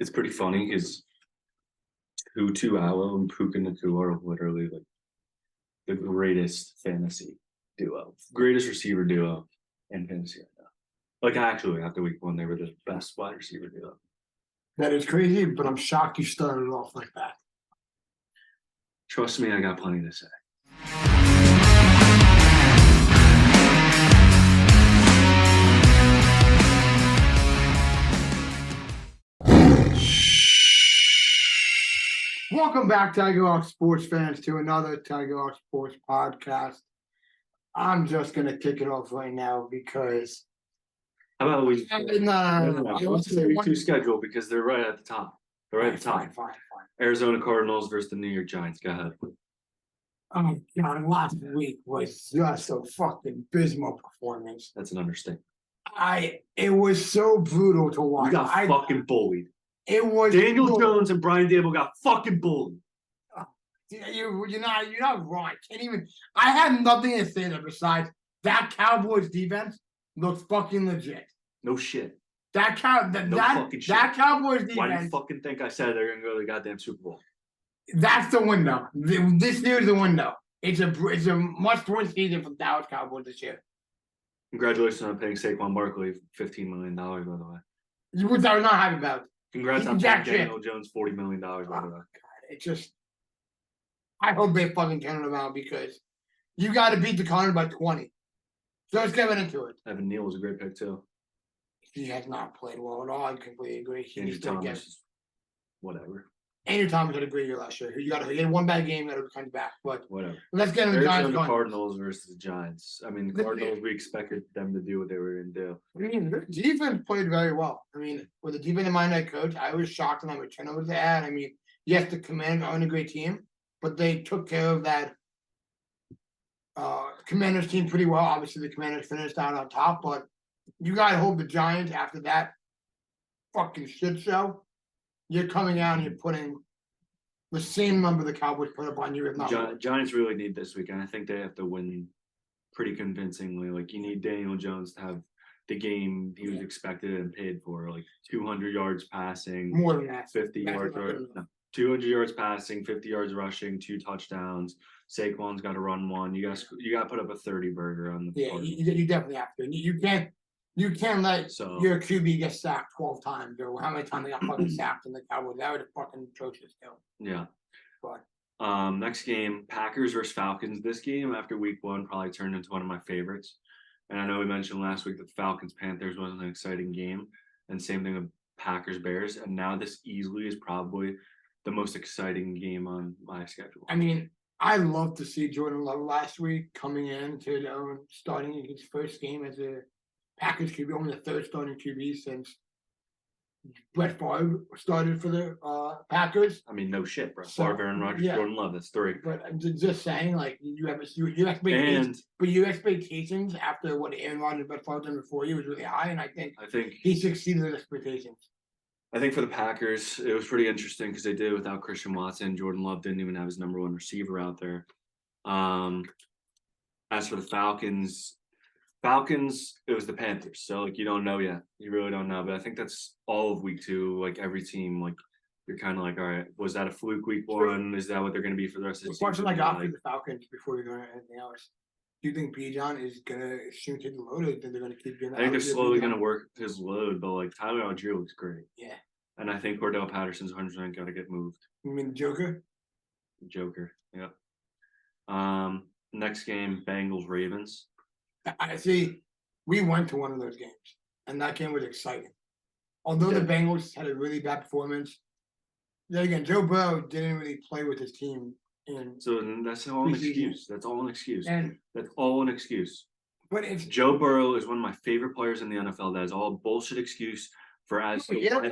It's pretty funny because Tualo and Puka Nakua are literally like the greatest fantasy duo, greatest receiver duo in fantasy right now. Like actually, after week one, they were the best wide receiver duo. That is crazy, but I'm shocked you started off like that. Trust me, I got plenty to say. Welcome back, Tiger Hawk sports fans, to another Tiger Hawk Sports podcast. I'm just gonna kick it off right now because How about we? no. Let's say week two schedule because they're right at the top. They're right at the top. Fine. Arizona Cardinals versus the New York Giants. Go ahead. Oh God, last week was just a fucking abysmal performance. That's an understatement. It was so brutal to watch. We got fucking bullied. It was Daniel brutal. Jones and Brian Dable got fucking bullied. You're not wrong. I have nothing to say there besides that Cowboys defense looks fucking legit. No shit. That fucking shit. that Cowboys defense. Why do you fucking think I said they're gonna go to the goddamn Super Bowl? That's the window. This year's the window. It's a must-win season for the Dallas Cowboys this year. Congratulations on paying Saquon Barkley $15 million, by the way. Which I was not happy about. Congrats on paying Daniel Jones $40 million, by the way. God, I hope they fucking count him out because you got to beat the Cardinals by 20. So let's get into it. Evan Neal was a great pick too. He has not played well at all. I completely agree. Andrew Thomas, whatever. Andrew Thomas had a great year last year. He had one bad game that was kind of back, but whatever. Let's get into the Giants. The Cardinals versus the Giants. I mean, the Cardinals, we expected them to do what they were going to do. I mean, their defense played very well. I mean, with the defensive minded coach, I was shocked on how much turnovers they had. I mean, yes, the Commanders aren't a great team, but they took care of that Commanders team pretty well. Obviously, the Commanders finished out on top, but you got to hope the Giants, after that fucking shit show, you're coming out and you're putting the same number the Cowboys put up on you, if not Giants really need this weekend. I think they have to win pretty convincingly. Like, you need Daniel Jones to have the game he was expected and paid for, like 200 yards passing, more than that, 50 yards, 200 yards passing, 50 yards rushing, 2 touchdowns. Saquon's got to run one. You got to put up a 30 burger on the. Yeah, you definitely have to. You can't let your QB get sacked 12 times or how many times they got fucking sacked in the Cowboys. That would fucking atrocious too. Yeah. But next game, Packers versus Falcons. This game after week one probably turned into one of my favorites. And I know we mentioned last week that Falcons Panthers wasn't an exciting game, and same thing with Packers Bears. And now this easily is probably the most exciting game on my schedule. I mean, I love to see Jordan Love last week coming in to starting his first game as a Packers QB, only the third starting QB since Brett Favre started for the Packers. I mean, no shit, Brett Favre, Aaron Rodgers, Jordan Love. That's 3. But I'm just saying, like, you have expectations, but your expectations after what Aaron Rodgers and Brett Favre done before you was really high, and I think he succeeded with expectations. I think for the Packers, it was pretty interesting because they did it without Christian Watson. Jordan Love didn't even have his number 1 receiver out there. As for the Falcons, it was the Panthers. So, like, you don't know yet. You really don't know. But I think that's all of week 2. Like, every team, like, you're kind of like, all right, was that a fluke week 1? Is that what they're going to be for the rest of the season? The question I got for the Falcons before we go into anything else. Do you think Bijan is going to shrink his load, or do you think they're going to keep doing that? I think they're slowly going to work his load, but, like, Tyler Algier looks great. Yeah. And I think Cordell Patterson's 100% got to get moved. You mean the Joker? Joker, yeah. Next game, Bengals-Ravens. I see. We went to one of those games, and that game was exciting. Although the Bengals had a really bad performance, then again, Joe Burrow didn't really play with his team. So that's all an excuse. That's all an excuse. And that's all an excuse. But it's Joe Burrow is one of my favorite players in the NFL. That is all a bullshit excuse for put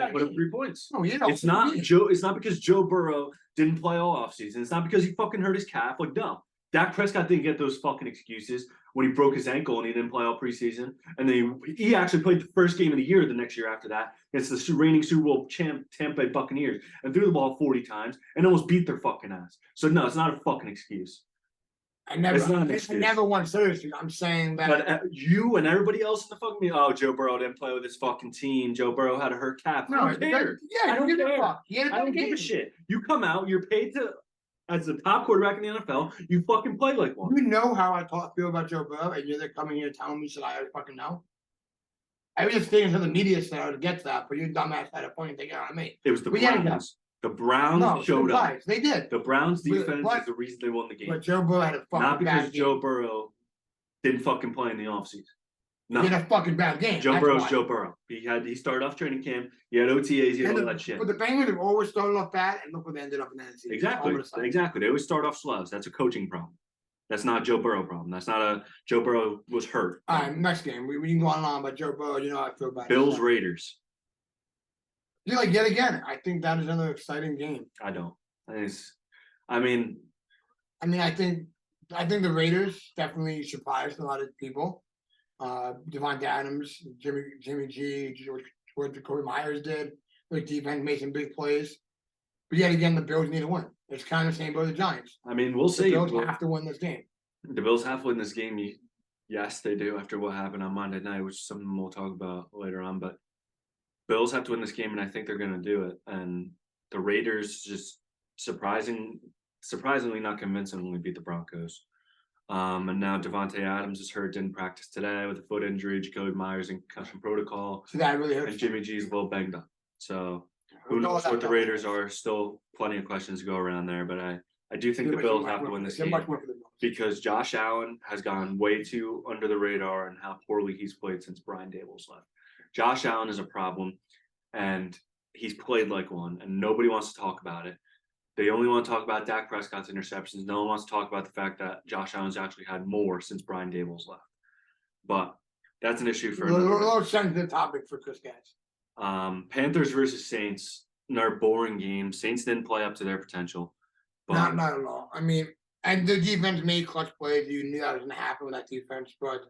up 3 points. No, it's not Joe. It's not because Joe Burrow didn't play all offseason. It's not because he fucking hurt his calf. Like, no. Dak Prescott didn't get those fucking excuses when he broke his ankle and he didn't play all preseason. And then he actually played the first game of the year the next year after that against the reigning Super Bowl champ Tampa Bay Buccaneers and threw the ball 40 times and almost beat their fucking ass. So, no, it's not a fucking excuse. I never, It's not an I excuse. never want seriously. I'm saying that. But you and everybody else in the fucking media, oh, Joe Burrow didn't play with his fucking team. Joe Burrow had a hurt calf. I don't care. Yeah, I don't give a care. fuck. He had a I don't bad give a game. shit. You come out, you're paid to, as the top quarterback in the NFL, you fucking play like one. You know how I feel about Joe Burrow, and you're coming here telling me shit I already fucking know. I was just thinking until the media said to get that, but your dumbass had a point taken out of me. It was the But yeah, Browns. The Browns showed up. They did. The Browns defense But- is the reason they won the game. But Joe Burrow had a fucking Not because bad Joe game. Burrow didn't fucking play in the offseason. No. He had a fucking bad game. Joe That's Burrow's why. Joe Burrow. He started off training camp. He had OTAs. He had all that shit. But the Bengals have always started off bad, and look where they ended up in the NFC. Exactly. Exactly. They always start off slow. That's a coaching problem. That's not a Joe Burrow problem. That's not a Joe Burrow was hurt. All right, next game. We can go on and on, but Joe Burrow, you know how I feel about Bills it. Raiders. Yeah, like yet again, I think that is another exciting game. I don't. I mean, I think the Raiders definitely surprised a lot of people. Devontae Adams, Jimmy G, what Jacoby Myers did. Their defense made some big plays. But yet again, the Bills need to win. It's kind of the same with the Giants. I mean, we'll The see. Bills have to win this game. The Bills have to win this game. Yes, they do after what happened on Monday night, which is something we'll talk about later on. But Bills have to win this game, and I think they're going to do it. And the Raiders just surprisingly not convincingly beat the Broncos. And now Devontae Adams is hurt, didn't practice today with a foot injury. Jacoby Myers in concussion protocol. So that really hurts. And Jimmy G's a little banged up. So who We'll knows call what that the Raiders double. are? Still plenty of questions to go around there, but I do think the They're Bills much have to more- win this they're game much more for the Bills. because Josh Allen has gone way too under the radar and how poorly he's played since Brian Daboll's left. Josh Allen is a problem, and he's played like one, and nobody wants to talk about it. They only want to talk about Dak Prescott's interceptions. No one wants to talk about the fact that Josh Allen's actually had more since Brian Daboll's left. But that's an issue for A another. little sensitive topic for Chris Gatz. Panthers versus Saints. Another boring game. Saints didn't play up to their potential. But Not at all. And the defense made clutch plays. You knew that was going to happen with that defense. But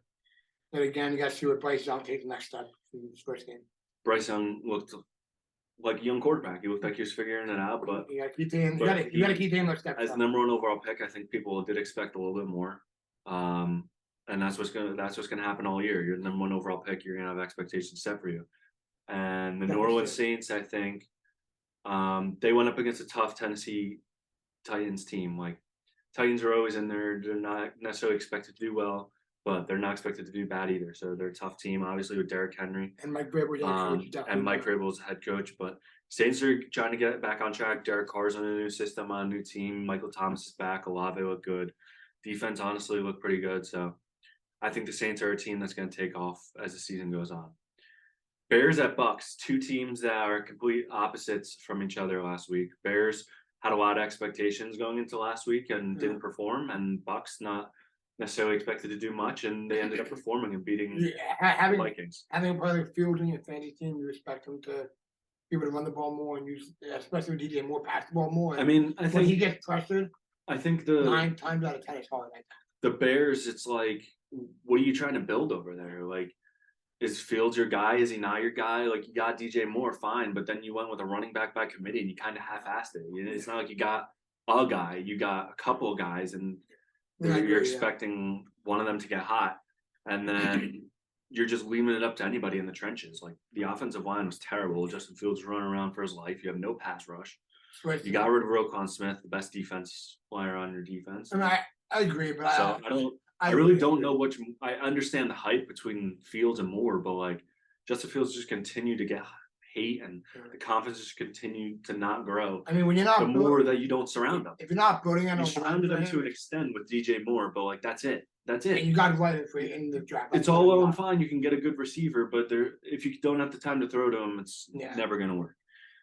then again, you got to see what Bryce Young takes the next step in this first game. Bryce Young looked like a young quarterback. He looked like he was figuring it out. But You got to keep him. But You got to keep him those steps. as up. the number one overall pick, I think people did expect a little bit more. And that's what's gonna happen all year. You're the number one overall pick. You're gonna have expectations set for you. And the New Orleans Saints, I think, they went up against a tough Tennessee Titans team. Like Titans are always in there. They're not necessarily expected to do well, but they're not expected to do bad either. So they're a tough team, obviously with Derrick Henry. And Mike Vrabel, And Mike Vrabel's the head coach, but Saints are trying to get back on track. Derek Carr's on a new system, on a new team. Michael Thomas is back. Olave looked good. Defense honestly looked pretty good. So I think the Saints are a team that's going to take off as the season goes on. Bears at Bucks, two teams that are complete opposites from each other last week. Bears had a lot of expectations going into last week and didn't perform, and Bucks not necessarily expected to do much, and they ended up performing and beating the Vikings. Having probably Fields in your fantasy team, you expect him to be able to run the ball more and use, especially with DJ Moore, pass the ball more. I mean, I when he think gets pressured, 9 times out of 10 it's hard. the Bears, it's like, what are you trying to build over there? Like, is Fields your guy? Is he not your guy? Like, you got DJ Moore, fine, but then you went with a running back by committee and you kind of half-assed it. It's not like you got a guy, you got a couple of guys, and you're expecting one of them to get hot, and then you're just leaving it up to anybody in the trenches. Like, the offensive line was terrible. Justin Fields running around for his life. You have no pass rush. You got rid of Roquan Smith, the best defense player on your defense. I agree, but I really don't know which. I understand the hype between Fields and Moore, but like Justin Fields just continued to get hate, and the confidence just continued to not grow. I mean, when you're not the more that you don't surround them, if you're not building on you a surrounded them to an extent with DJ Moore, but like that's it. That's and it. you got right in the draft. It's all well and fine. You can get a good receiver, but if you don't have the time to throw to him, it's never going to work.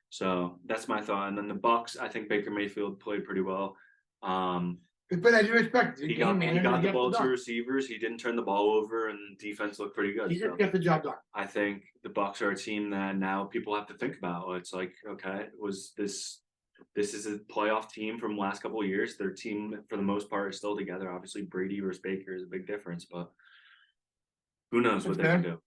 So that's my thought. And then the Bucks, I think Baker Mayfield played pretty well. But as you expect, he got the ball to receivers. He didn't turn the ball over, and defense looked pretty good. He just get the job done. I think the Bucks are a team that now people have to think about. It's like, okay, was this is a playoff team from the last couple of years. Their team, for the most part, is still together. Obviously, Brady versus Baker is a big difference, but who knows what they can do.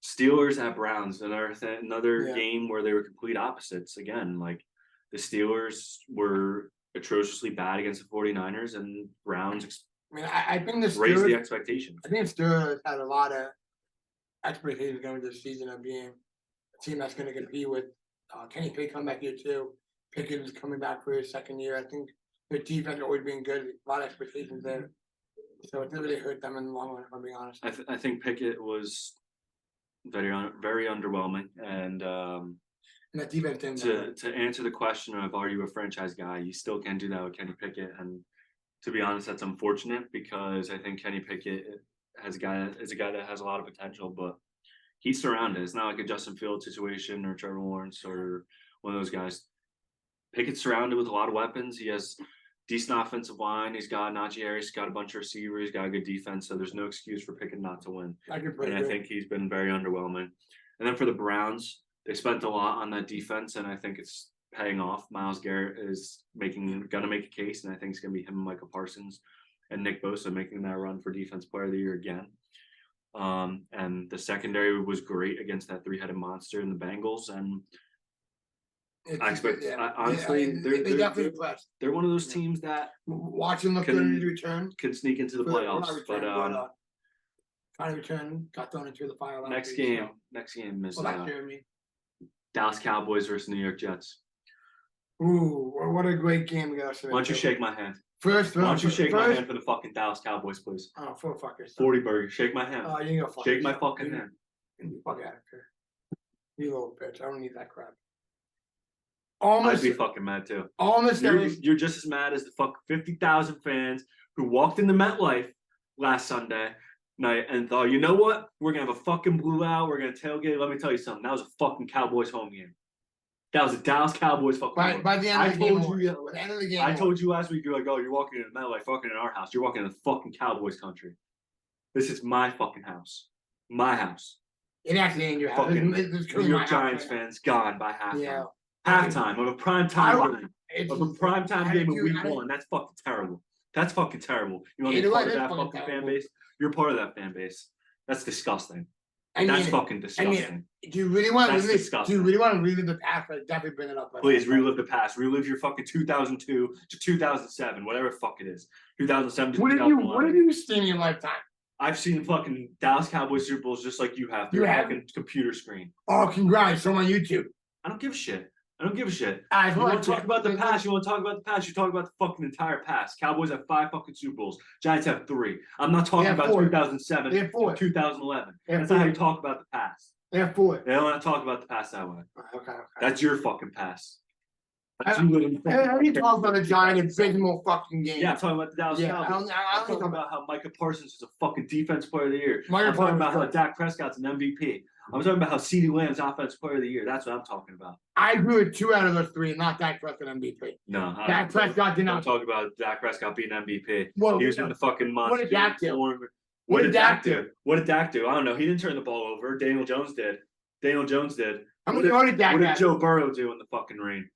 Steelers at Browns, another game where they were complete opposites. Again, like the Steelers were atrociously bad against the 49ers, and Browns I mean, I think the raised the Steelers. expectations. I think Steelers had a lot of expectations going into the season of being a team that's going to compete with Kenny Pickett coming back here too. Pickett is coming back for his second year. I think their defense always being good. A lot of expectations there. So it didn't really hurt them in the long run, if I'm being honest. I think Pickett was very underwhelming, and And that defense didn't. to answer the question of are you a franchise guy, you still can't do that with Kenny Pickett, and to be honest, that's unfortunate because I think Kenny Pickett is a guy that has a lot of potential, but he's surrounded. It's not like a Justin Fields situation or Trevor Lawrence or one of those guys. Pickett's surrounded with a lot of weapons. He has decent offensive line. He's got Najee Harris, got a bunch of receivers, got a good defense. So there's no excuse for Pickett not to win. And I think he's been very underwhelming. And then for the Browns, they spent a lot on that defense, and I think it's paying off. Myles Garrett is gonna make a case, and I think it's gonna be him and Micah Parsons and Nick Bosa making that run for Defense Player of the Year again. And the secondary was great against that three-headed monster in the Bengals, and I expect honestly they definitely impressed. they're one of those teams that Watching them turn into return can sneak into the playoffs. Trying to return, got thrown into the fire. Next game is Dallas Cowboys versus New York Jets. Ooh, what a great game we got. Why don't you shake my hand? Why don't you shake my hand for the fucking Dallas Cowboys, please? Oh, for fuckers. 40 burger. Shake my hand. Oh, you can go fuck Shake my fucking hand. Fuck out of here. You little bitch. I don't need that crap. I'd be fucking mad too. You're just as mad as the fuck 50,000 fans who walked into MetLife last Sunday night and thought, you know what? We're gonna have a fucking blowout. We're gonna tailgate. Let me tell you something. That was a fucking Cowboys home game. That was a Dallas Cowboys fucking. By the end of the game, I told you last week. You're like, oh, you're walking into MetLife, fucking in our house. You're walking in the fucking Cowboys country. This is my fucking house. My house. It actually ain't your house. New York Giants fans gone by halftime. Yeah. Halftime of a primetime game. Of a primetime game of week 1. That's fucking terrible. That's fucking terrible. You want to be part of that fucking fan base? You're part of that fan base. That's disgusting. That's fucking disgusting. Do you really want to relive? Do you really want to relive the past? Like, definitely bring it up. Please relive the past. Relive your fucking 2002 to 2007, whatever the fuck it is. 2007 to 2011. What have you seen in your lifetime? I've seen fucking Dallas Cowboys Super Bowls just like you have. Through a fucking computer screen. Oh, congrats! I'm on YouTube. I don't give a shit. You want to talk about the past? You talk about the fucking entire past. Cowboys have 5 fucking Super Bowls. Giants have 3. I'm not talking about 2007 to 2011. That's not how you talk about the past. They have 4. They don't want to talk about the past that way. Okay. That's your fucking past. How do you talk about the Giants abysmal fucking game? Yeah, I'm talking about the Dallas Cowboys. I'm talking about how Micah Parsons is a fucking defense player of the year. I'm talking about how Dak Prescott's an MVP. I'm talking about how CeeDee Lamb's offensive player of the year. That's what I'm talking about. I agree with 2 out of those 3, not Dak Prescott MVP. No, Dak Prescott did not talk about Dak Prescott being MVP. Well, he was in the fucking monster. What did Dak do? What did Dak do? What did Dak do? I don't know. He didn't turn the ball over. Daniel Jones did. What did Joe Burrow do in the fucking rain?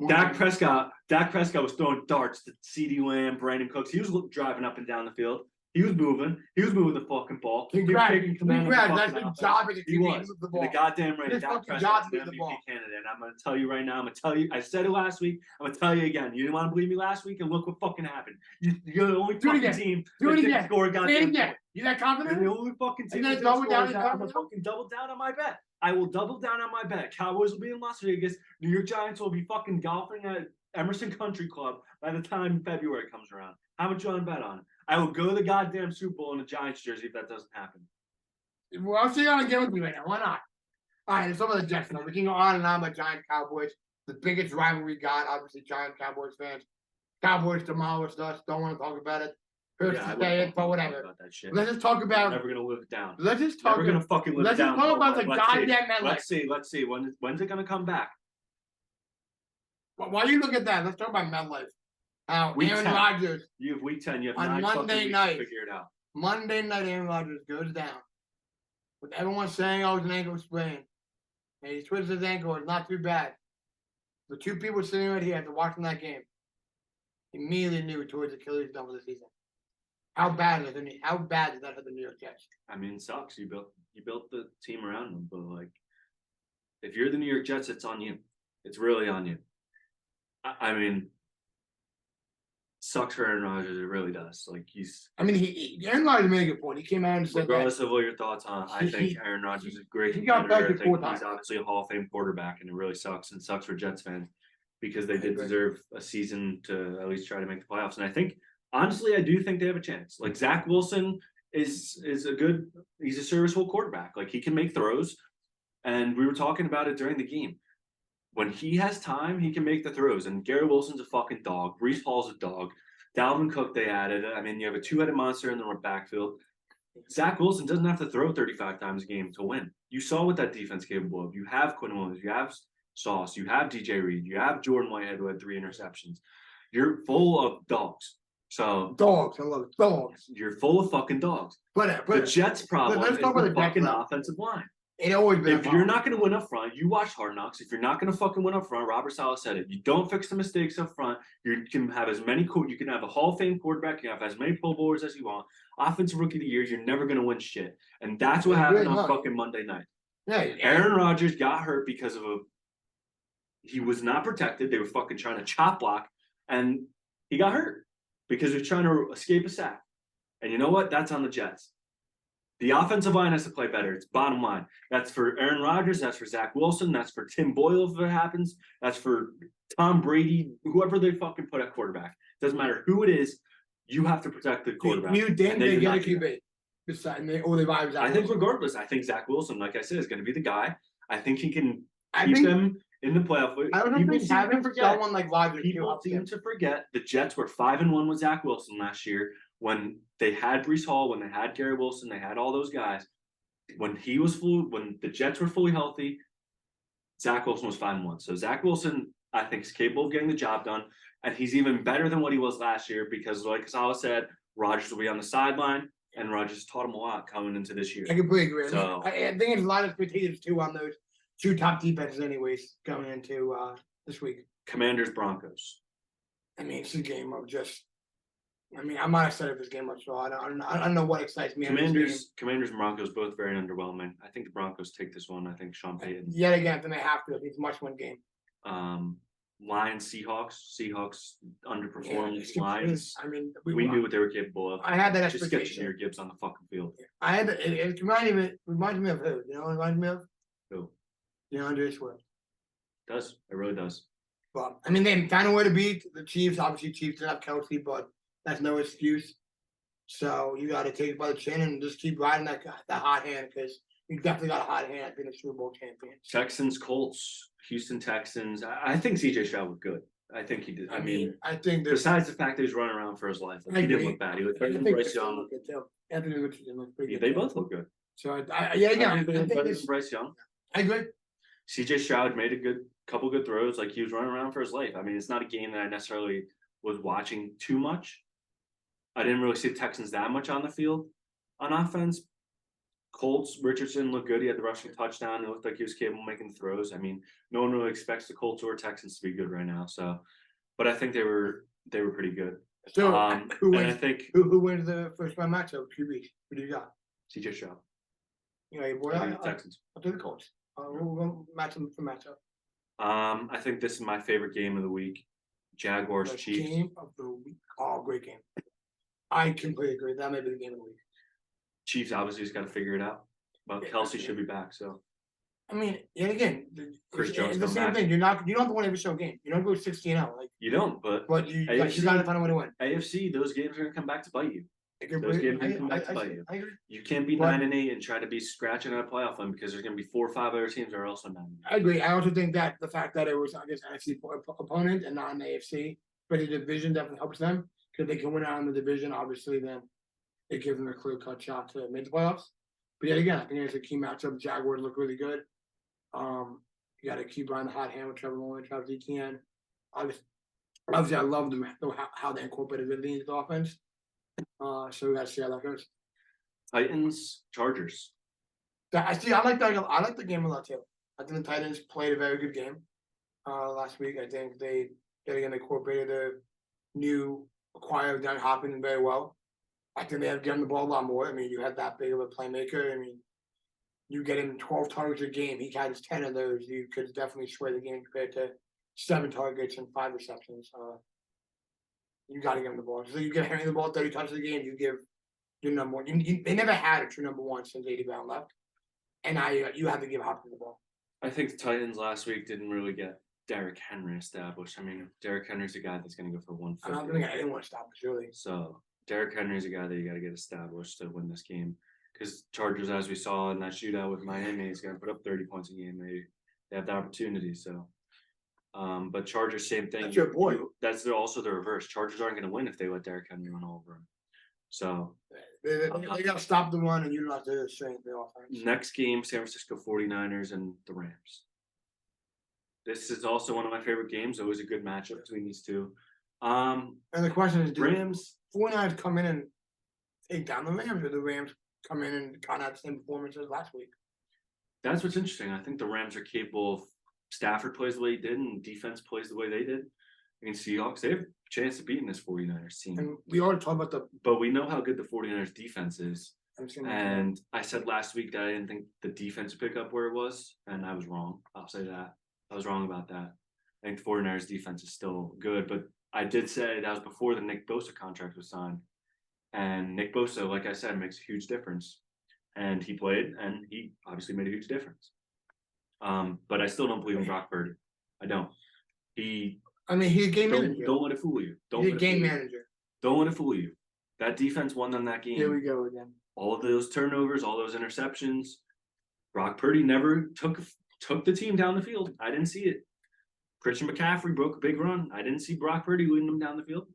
Dak Prescott was throwing darts to CeeDee Lamb, Brandon Cooks. He was driving up and down the field. He was moving. He was moving the fucking ball. Congrats. That's the job of the QB. He was. The ball. The goddamn right. Dak Prescott's an MVP candidate. And I'm going to tell you right now. I said it last week. I'm going to tell you again. You didn't want to believe me last week, and look what fucking happened. You're the only fucking team that didn't score a goddamn point. You that confident? You're the only fucking team that didn't score a goddamn point. I'm going to fucking double down on my bet. I will double down on my bet. Cowboys will be in Las Vegas. New York Giants will be fucking golfing at Emerson Country Club by the time February comes around. How much you want to bet on it? I will go to the goddamn Super Bowl in a Giants jersey if that doesn't happen. Well, I'll see you on again with me right now. Why not? All right, some of the Jets now. We can go on and on about Giants Cowboys. The biggest rivalry we got, obviously, Giants Cowboys fans. Cowboys demolished us. Don't want to talk about it. Hurts to say it, but whatever. Let's just talk about. I'm never gonna live it down. Let's just talk. Never gonna fucking live it down. Let's just talk about the goddamn MetLife. Let's see. When's it gonna come back? Well, why you look at that? Let's talk about MetLife. Aaron Rodgers. You have week 10. You have on 9 Monday night. To figure it out. Monday night, Aaron Rodgers goes down. With everyone saying, "Oh, it's an ankle sprain," and he twists his ankle. It's not too bad. The 2 people sitting right here after watching that game immediately knew towards Achilles done for the season. How bad did that hit the New York Jets? I mean, it sucks. You built the team around them, but like, if you're the New York Jets, it's on you. It's really on you. I mean, sucks for Aaron Rodgers. It really does. Like he's I mean, Aaron Rodgers made a good point. He came out and said that regardless of what your thoughts on, I He- think he- Aaron Rodgers is a great he got competitor. I back to 4 think he's times. obviously a Hall of Fame quarterback, and it really sucks. And sucks for Jets fans because they I did agree. deserve a season to at least try to make the playoffs. And I think honestly, I do think they have a chance. Like Zach Wilson is he's a serviceable quarterback. Like he can make throws. And we were talking about it during the game. When he has time, he can make the throws. And Gary Wilson's a fucking dog. Brees Hall's a dog. Dalvin Cook, they added. I mean, you have a two-headed monster in the backfield. Zach Wilson doesn't have to throw 35 times a game to win. You saw what that defense capable of. You have Quinn Williams, you have Sauce, you have DJ Reed, you have Jordan Whitehead who had 3 interceptions. You're full of dogs. So dogs. I love it. Dogs. you're full of fucking dogs. But The Jets' problem let's is talk about the the Jets fucking now. offensive line. it always been. If you're not going to win up front, you watch Hard Knocks. If you're not going to fucking win up front, Robert Saleh said it. You don't fix the mistakes up front. You can have as many. You can have a Hall of Fame quarterback. You can have as many Pro Bowlers as you want. Offensive Rookie of the Year. You're never going to win shit. And that's what happened on fucking Monday night. Yeah, Aaron Rodgers got hurt because of he was not protected. They were fucking trying to chop block, and he got hurt because he was trying to escape a sack. And you know what? That's on the Jets. The offensive line has to play better. It's bottom line. That's for Aaron Rodgers. That's for Zach Wilson. That's for Tim Boyle if it happens. That's for Tom Brady, whoever they fucking put at quarterback. Doesn't matter who it is. You have to protect the quarterback. You didn't And they get a did not do QB. Beside me, or the vibes. I think regardless, I think Zach Wilson, like I said, is going to be the guy. I think he can I keep think them in the playoff. I don't People think seem to having forget. someone like Rodgers People seem to forget the Jets were 5-1 with Zach Wilson last year when they had Brees Hall, when they had Gary Wilson, they had all those guys. When the Jets were fully healthy, Zach Wilson was 5-1. So Zach Wilson, I think, is capable of getting the job done, and he's even better than what he was last year because, like Salah said, Rodgers will be on the sideline, and Rodgers taught him a lot coming into this year. I completely agree. So- I think there's a lot of expectations too on those two top defenses, anyways, going into this week. Commanders Broncos. I mean, it's a game of just. I mean, I'm not excited for this game much at all. I don't know what excites me. in this game. Commanders and Broncos both very underwhelming. I think the Broncos take this one. I think Sean Payton. Yet again, then they have to. It's a must-win game. Lions Seahawks. Seahawks underperformed it's Lions. I mean, We knew what they were capable of. I had that Just get expectation. Jahmyr Gibbs on the fucking field. I had it reminds me of who? You know, what it reminds me of Who? DeAndre Swift. Does. It really does. But I mean, they found a way to beat the Chiefs. Obviously, Chiefs didn't have Kelsey, but that's no excuse. So you got to take it by the chin and just keep riding that hot hand because you definitely got a hot hand being a Super Bowl champion. Texans, Colts, Houston Texans. I think CJ Stroud looked good. I think he did. I mean, I think that besides the fact that he's running around for his life, like, he didn't look bad. He looked better than Bryce Young. Anthony Richardson looks pretty Yeah, good. they both look good. So yeah, I again, think they I look think better this, than Bryce Young. I agree. CJ Stroud made a couple good throws. Like he was running around for his life. I mean, it's not a game that I necessarily was watching too much. I didn't really see the Texans that much on the field on offense. Colts, Richardson looked good. He had the rushing touchdown. It looked like he was capable of making throws. I mean, no one really expects the Colts or Texans to be good right now. So, but I think they were pretty good. So who and I wins? think Who wins the first round matchup? QB. Who do you got? CJ Stroud. You know, your boy. I think the Texans. I'll do the Colts. We'll go match them for matchup. I think this is my favorite game of the week. Jaguars, The Chiefs. game of the week. Oh, great game. I completely agree. That may be the game of the week. Chiefs obviously just got to figure it out. But Kelsey should be back. So I mean, yet again, Chris it's Jones the come same back. thing. You don't have to win every single game. You don't go 16-0. Like, you don't, but but you AFC got to find a way to win. AFC, those games are gonna come back to bite you. I Those games can come back to bite you. I agree. You can't be But- 9-8 and try to be scratching at a playoff win because there's gonna be 4 or 5 other teams that are also 9-8. I agree. I also think that the fact that it was against an NFC opponent and not an AFC, but the division definitely helps them because they can win out in the division. Obviously, then it gives them a clear-cut shot to make the playoffs. But yet again, I think it's a key matchup. The Jaguars look really good. You got to keep riding the hot hand with Trevor Lawrence, Travis Etienne. Obviously, I love them how they incorporated it into the offense. So we got to see how that goes. Titans, Chargers. I like that. I like the game a lot too. I think the Titans played a very good game last week. I think they incorporated the new acquired Doug Hopkins very well. I think they have given the ball a lot more. I mean, you had that big of a playmaker. I mean, you get him 12 targets a game. He has 10 of those. You could definitely sway the game compared to 7 targets and 5 receptions. You got to give him the ball. So you give Henry the ball 30 touches a game. You give your number one. They never had a true number one since A.J. Brown left, and now you have to give Hopkins the ball. I think the Titans last week didn't really get Derrick Henry established. I mean, Derrick Henry's a guy that's going to go for I don't 150. think anyone stopped us really. So Derrick Henry's a guy that you got to get established to win this game. Because Chargers, as we saw in that shootout with Miami, is going to put up 30 points a game. They have the opportunity. So, but Chargers, same thing. That's your boy. That's also the reverse. Chargers aren't going to win if they let Derrick Henry run all over them. So They got to stop the run and utilize the strength of the offense. next game, San Francisco 49ers and the Rams. This is also one of my favorite games. Always a good matchup between these two. And the question is, do Rams. 49ers come in and take down the Rams, or the Rams come in and kind of have the same performance as last week? That's what's interesting. I think the Rams are capable of Stafford plays the way he did and defense plays the way they did against Seahawks. They have a chance of beating this 49ers team. And we already talked about But we know how good the 49ers defense is. the. And I said last week that I didn't think the defense would pick up where it was, and I was wrong. I'll say that. I was wrong about that. I think the 49ers defense is still good, but I did say that was before the Nick Bosa contract was signed. And Nick Bosa, like I said, makes a huge difference. And he played, and he obviously made a huge difference. But I still don't believe in Brock Purdy. I don't. He's a game manager. Don't let it fool you. He's a game manager. Don't let it fool you. That defense won them that game. Here we go again. All of those turnovers, all those interceptions. Brock Purdy never took the team down the field. I didn't see it. Christian McCaffrey broke a big run. I didn't see Brock Purdy leading them down the field.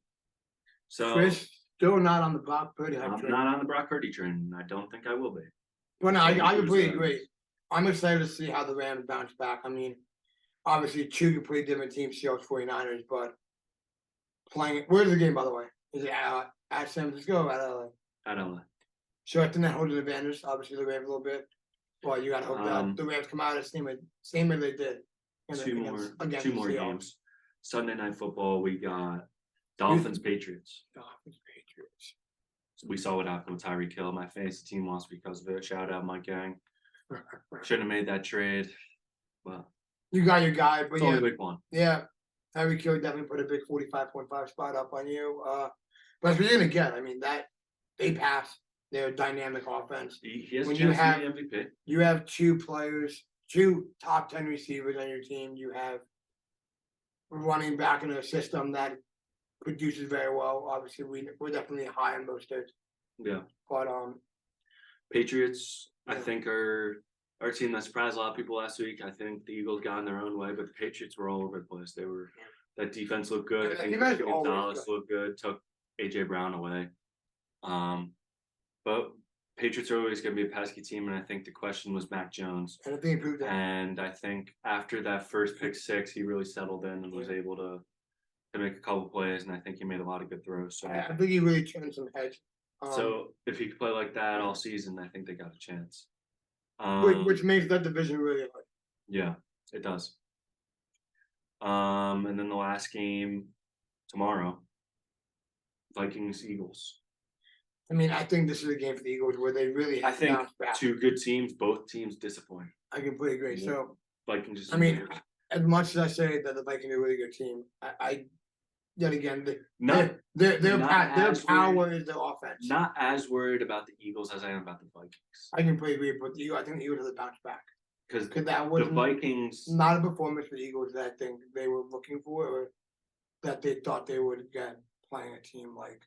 So Chris, still not on the Brock Purdy. I'm not on the Brock Purdy train. I don't think I will be. But no, I completely agree. I'm excited to see how the Rams bounce back. I mean, obviously, two completely different teams, Seahawks 49ers, but playing. Where's the game, by the way? Is it at San Francisco or at LA? At LA. So I think that holds an advantage. Obviously, the Rams a little bit. Well, you got to hope that the Rams come out the same as they did. Two more games. Sunday Night Football, we got Dolphins Patriots. So we saw what happened with Tyreek Hill. My fantasy team lost because of it. Shout out Mike Gang. Shouldn't have made that trade. Well, you got your guy, but it's only week one. Yeah, Tyreek Hill definitely put a big 45.5 spot up on you. But as we're gonna get, I mean that they pass. They're a dynamic offense. He has When a you chance have- to be MVP. You have two players, two top 10 receivers on your team. You have running back in a system that produces very well. Obviously, we're definitely high on most of. Yeah. But Patriots, I Yeah. think, are our team that surprised a lot of people last week. I think the Eagles got in their own way, but the Patriots were all over the place. That defense looked good. I think Defense always Gonzalez looked good. Took AJ Brown away. But Patriots are always going to be a pesky team, and I think the question was Mac Jones. and I think he proved that. And I think after that first pick six, he really settled in and was able to make a couple plays, and I think he made a lot of good throws. So, I think he really turned some heads. so if he could play like that all season, I think they got a chance. Which makes that division really hard. Yeah, it does. And then the last game tomorrow, Vikings Eagles. I mean, I think this is a game for the Eagles where they really have I think to bounce back. two good teams, both teams disappoint. I completely agree. Yeah. So, Vikings just I mean, as much as I say that the Vikings are a really good team, I yet again, not their not as power is their offense. not as worried about the Eagles as I am about the Vikings. I completely agree, but I think the Eagles have to bounce back Because because that the was Vikings, not a performance for the Eagles that I think they were looking for, or that they thought they would get playing a team like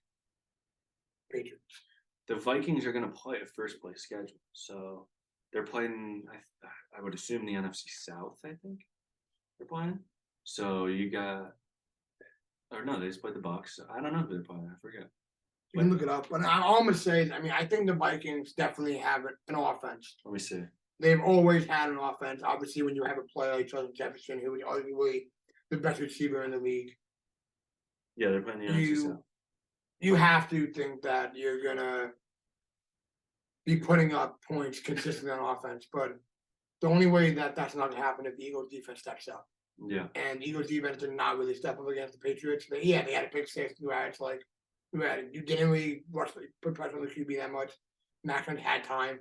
Patriots. the Vikings are going to play a first place schedule, so they're playing. I would assume the NFC South. I think they're playing. So you got, or no, they just played the Bucks. I don't know who they're playing. I forget. You can look it up, but all I'm gonna say is, I mean, I think the Vikings definitely have an offense. Let me see. They've always had an offense. Obviously, when you have a player like Justin Jefferson, who is arguably the best receiver in the league, Yeah, they're playing the NFC South. you have to think that you're gonna be putting up points consistently on offense. But the only way that that's not gonna happen if the Eagles defense steps up. Yeah, And Eagles defense did not really step up against the Patriots. They had a pick six. You didn't really put pressure on the QB that much. Mac Jones had time.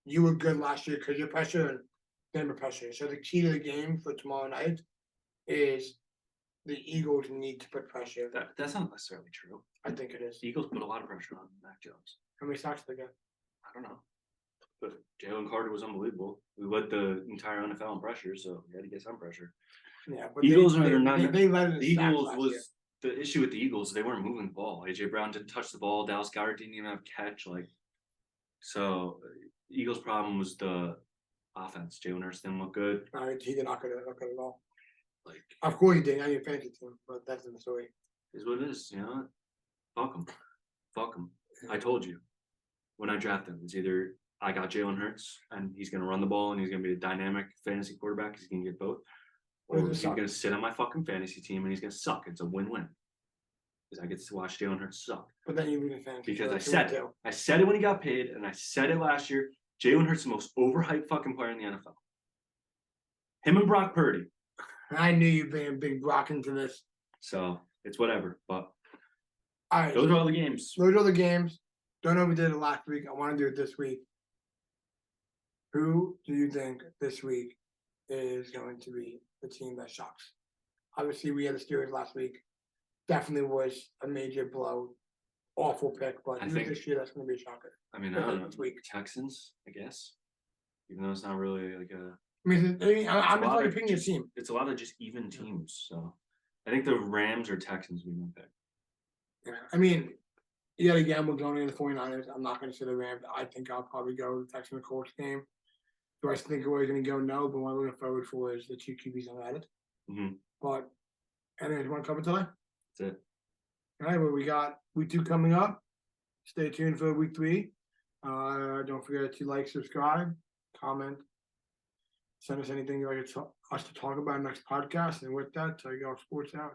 You were good last year because your pressure and they were pressure. So the key to the game for tomorrow night is the Eagles need to put pressure. That's not necessarily true. I think it is. The Eagles put a lot of pressure on Mac Jones. How many sacks did they get? I don't know. But Jalen Carter was unbelievable. We led the entire NFL in pressure, so we had to get some pressure. Yeah, but Eagles they, are not. They led in The sacks Eagles last was year. the issue with the Eagles. They weren't moving the ball. AJ Brown didn't touch the ball. Dallas Goedert didn't even have catch. So Eagles' problem was the offense. Jalen Hurts didn't look good. He did not look good at all. Like, Of course he did. Not your fantasy team, but that's the story. is what it is. You know, fuck him. Fuck him. I told you when I drafted him. It's either I got Jalen Hurts and he's gonna run the ball and he's gonna be a dynamic fantasy quarterback. He's gonna get both, or he's gonna sit on my fucking fantasy team and he's gonna suck. It's a win-win because I get to watch Jalen Hurts suck. But then you lose fantasy. Because so I that's said what it. I said it when he got paid, and I said it last year. Jalen Hurts is the most overhyped fucking player in the NFL. Him and Brock Purdy. I knew you'd be a big Brock into this. So it's whatever. But All right. those are all the games. Those are the games. Don't know if we did it last week. I want to do it this week. Who do you think this week is going to be the team that shocks? Obviously, we had the Steelers last week. Definitely was a major blow. Awful pick, but I think- this year that's going to be a shocker. I mean, I don't know. This week. Texans, I guess. Even though it's not really like a. I mean, I'm a just lot like of picking a just- team. It's a lot of just even teams. So I think the Rams or Texans we might pick. Yeah. I mean, yet again, we're going into the 49ers. I'm not going to say the Rams. I think I'll probably go with the Texans Colts game. Do I think we're going to go? No, but what I'm looking forward for is the two QBs on added. Mm-hmm. But, anyways, you want to cover today? That's it. All right, well, we got week 2 coming up. Stay tuned for week 3. Don't forget to like, subscribe, comment, send us anything you'd like us to talk about in the next podcast. And with that, tell you all sports out.